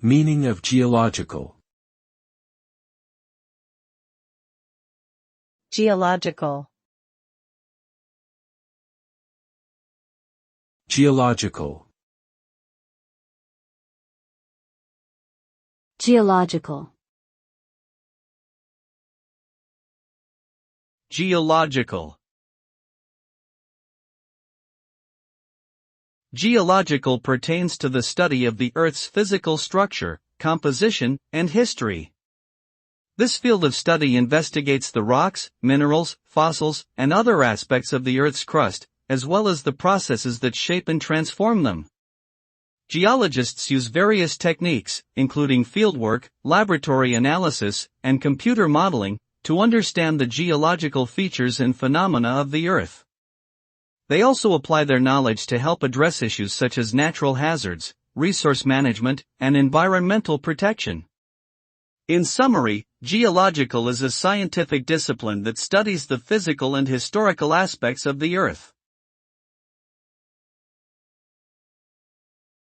Meaning of geological. Geological. Geological. Geological. Geological. Geological pertains to the study of the Earth's physical structure, composition, and history. This field of study investigates the rocks, minerals, fossils, and other aspects of the Earth's crust, as well as the processes that shape and transform them. Geologists use various techniques, including fieldwork, laboratory analysis, and computer modeling, to understand the geological features and phenomena of the Earth. They also apply their knowledge to help address issues such as natural hazards, resource management, and environmental protection. In summary, geological is a scientific discipline that studies the physical and historical aspects of the Earth.